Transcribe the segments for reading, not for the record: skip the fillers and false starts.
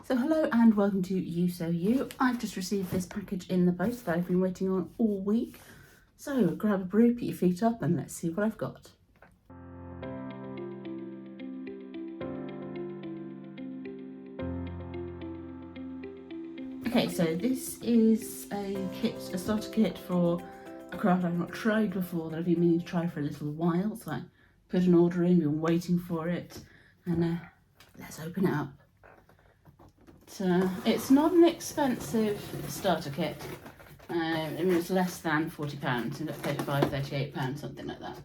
So hello and welcome to Ewe Sew You. I've just received this package in the post that I've been waiting on all week. So grab a brew, put your feet up and let's see what I've got. Okay, so this is a starter kit for a craft I've not tried before that I've been meaning to try for a little while. So I put an order in, been waiting for it, and let's open it up. It's not an expensive starter kit. I mean, it's less than £40, £35, £38, something like that.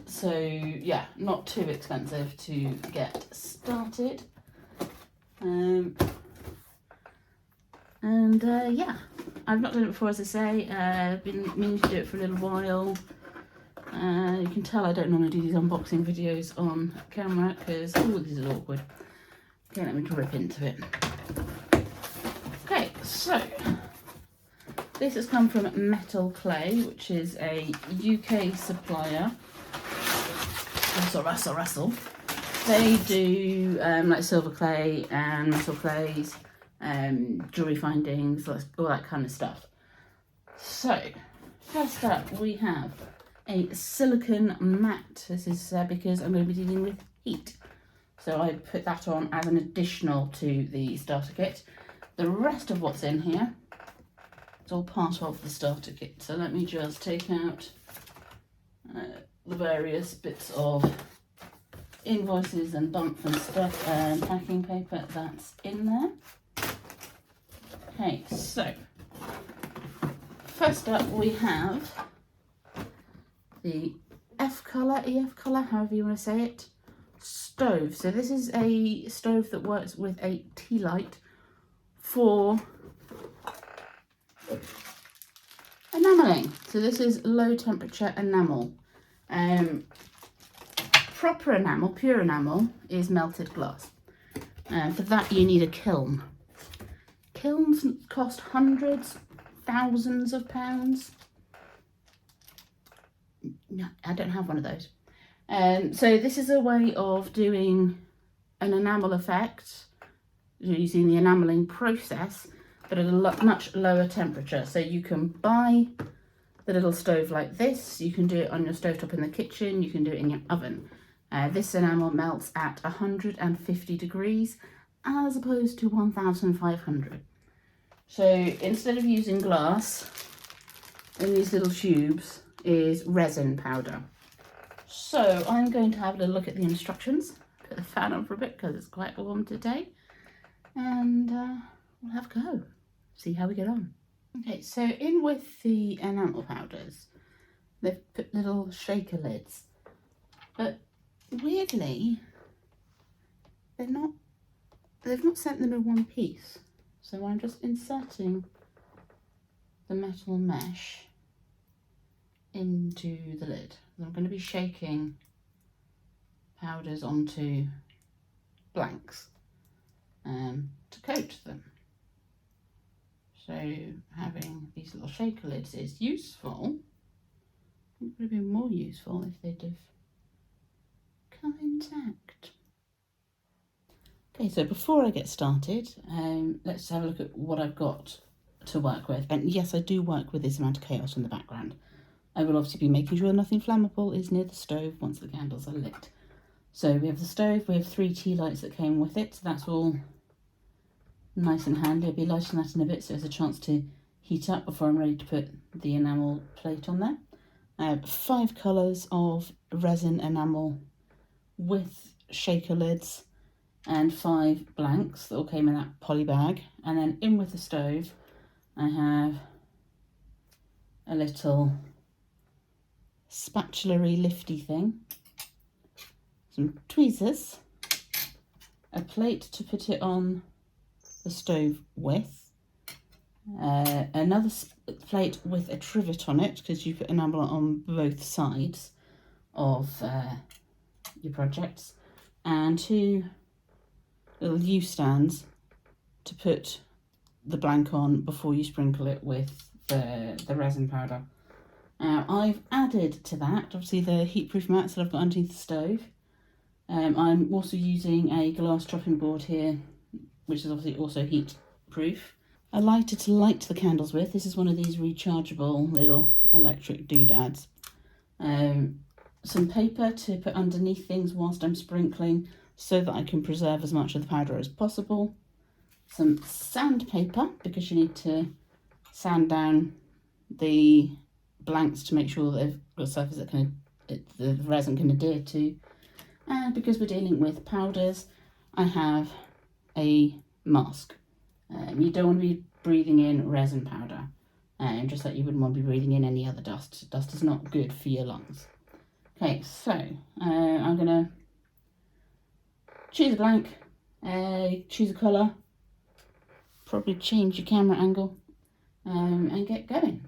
So yeah, not too expensive to get started. Yeah, I've not done it before, as I say. I've been meaning to do it for a little while. You can tell I don't normally do these unboxing videos on camera because, oh, this is awkward. Okay, let me rip into it. Okay, so this has come from Metal Clay, which is a UK supplier. Russell. They do like silver clay and metal clays, jewellery findings, all that kind of stuff. So, first up we have a silicone mat. This is because I'm going to be dealing with heat. So I put that on as an additional to the starter kit. The rest of what's in here is all part of the starter kit. So let me just take out the various bits of invoices and bump and stuff and packing paper that's in there. Okay, so first up we have the EF colour, however you want to say it, stove. So this is a stove that works with a tea light for enamelling. So this is low temperature enamel. Proper enamel, pure enamel, is melted glass. For that you need a kiln. Kilns cost hundreds, thousands of pounds. No, I don't have one of those. So this is a way of doing an enamel effect using the enamelling process, but at a much lower temperature. So you can buy the little stove like this. You can do it on your stovetop in the kitchen. You can do it in your oven. This enamel melts at 150 degrees as opposed to 1500. So instead of using glass in these little tubes is resin powder. So I'm going to have a little look at the instructions, put the fan on for a bit because it's quite warm today, and we'll have a go, see how we get on. Okay, so in with the enamel powders, they've put little shaker lids, but weirdly, they've not sent them in one piece. So I'm just inserting the metal mesh into the lid. I'm going to be shaking powders onto blanks to coat them. So having these little shaker lids is useful. It would have been more useful if they'd have come intact. Okay, so before I get started, let's have a look at what I've got to work with. And yes, I do work with this amount of chaos in the background. I will obviously be making sure nothing flammable is near the stove once the candles are lit. So we have the stove, we have 3 tea lights that came with it, so that's all nice and handy. I'll be lighting that in a bit so there's a chance to heat up before I'm ready to put the enamel plate on there. I have 5 colours of resin enamel with shaker lids and 5 blanks that all came in that poly bag. And then in with the stove I have a little spatula-y lifty thing, some tweezers, a plate to put it on the stove with, another plate with a trivet on it because you put enamel on both sides of your projects, and 2 little U-stands to put the blank on before you sprinkle it with the resin powder. I've added to that, obviously, the heatproof mats that I've got underneath the stove. I'm also using a glass chopping board here, which is obviously also heat proof. A lighter to light the candles with. This is one of these rechargeable little electric doodads. Some paper to put underneath things whilst I'm sprinkling so that I can preserve as much of the powder as possible. Some sandpaper, because you need to sand down the blanks to make sure that they've got a surface that the resin can adhere to. And because we're dealing with powders, I have a mask. You don't want to be breathing in resin powder, just like you wouldn't want to be breathing in any other dust. Dust is not good for your lungs. Okay, so I'm going to choose a blank, choose a colour, probably change your camera angle, and get going.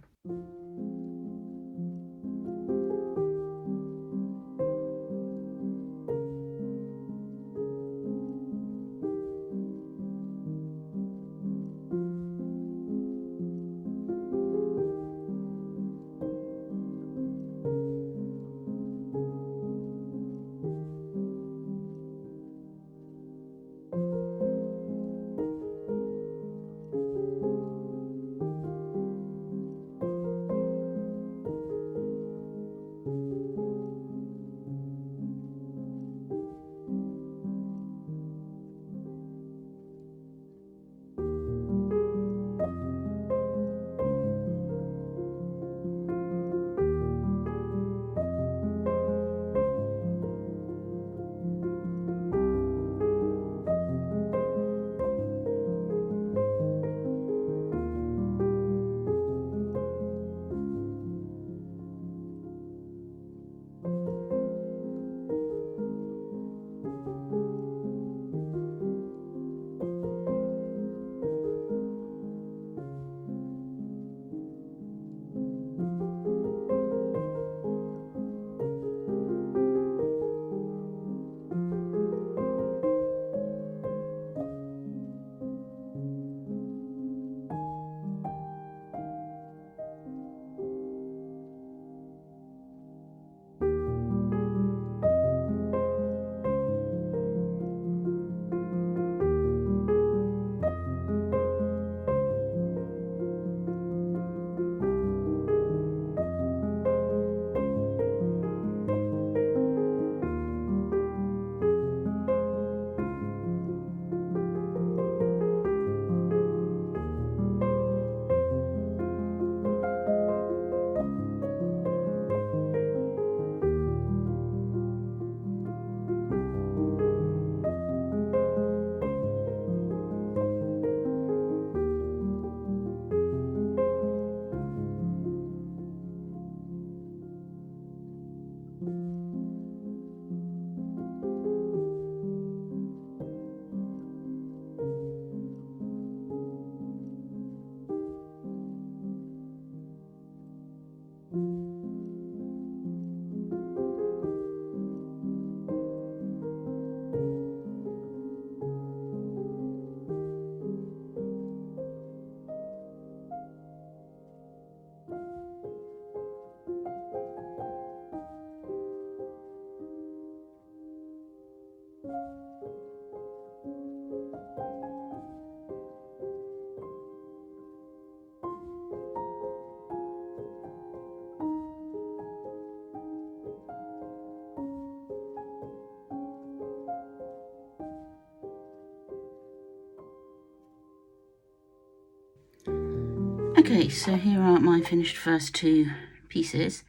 Okay, so here are my finished first two pieces.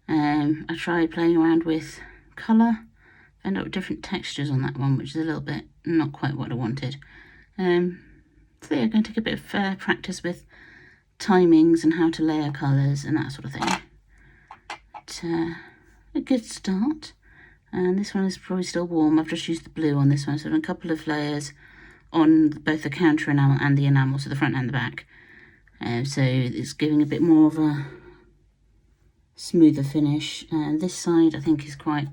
I tried playing around with colour, ended up with different textures on that one, which is a little bit not quite what I wanted. So yeah, I'm going to take a bit of practice with timings and how to layer colours and that sort of thing. But, a good start. And this one is probably still warm. I've just used the blue on this one, so I've done a couple of layers on both the counter enamel and the enamel, so the front and the back. So it's giving a bit more of a smoother finish. And this side I think is quite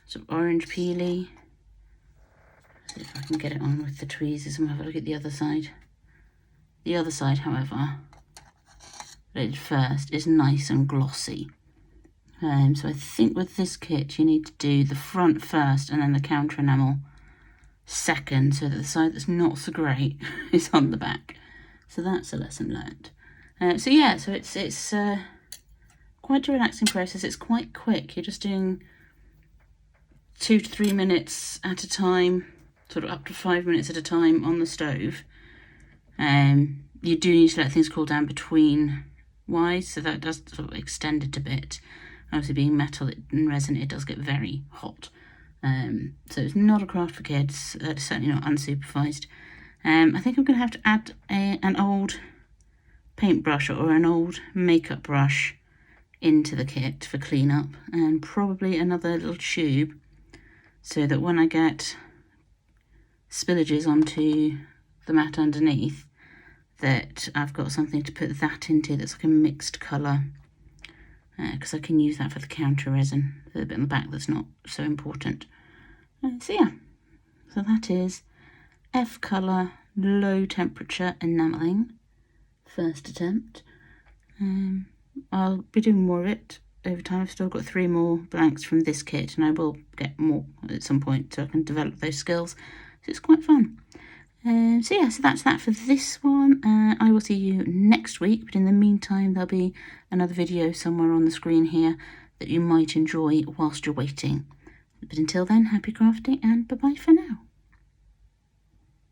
sort of orange peely. See if I can get it on with the tweezers and have a look at the other side. The other side, however, that I did first, is nice and glossy. So I think with this kit you need to do the front first and then the counter enamel second, so that the side that's not so great is on the back. So that's a lesson learned. So yeah, so it's quite a relaxing process. It's quite quick. You're just doing 2 to 3 minutes at a time, sort of up to 5 minutes at a time on the stove. You do need to let things cool down between wise, so that does sort of extend it a bit. Obviously being metal and resin, it does get very hot. So it's not a craft for kids, it's certainly not unsupervised. I think I'm going to have to add an old paintbrush or an old makeup brush into the kit for cleanup, and probably another little tube, so that when I get spillages onto the mat underneath, that I've got something to put that into that's like a mixed colour, because I can use that for the counter resin, the bit on the back that's not so important. So yeah, so that is F colour low temperature enamelling, first attempt. I'll be doing more of it over time. I've still got 3 more blanks from this kit, and I will get more at some point so I can develop those skills. So it's quite fun. So yeah, so that's that for this one. I will see you next week, but in the meantime there'll be another video somewhere on the screen here that you might enjoy whilst you're waiting. But until then, happy crafting and bye bye for now.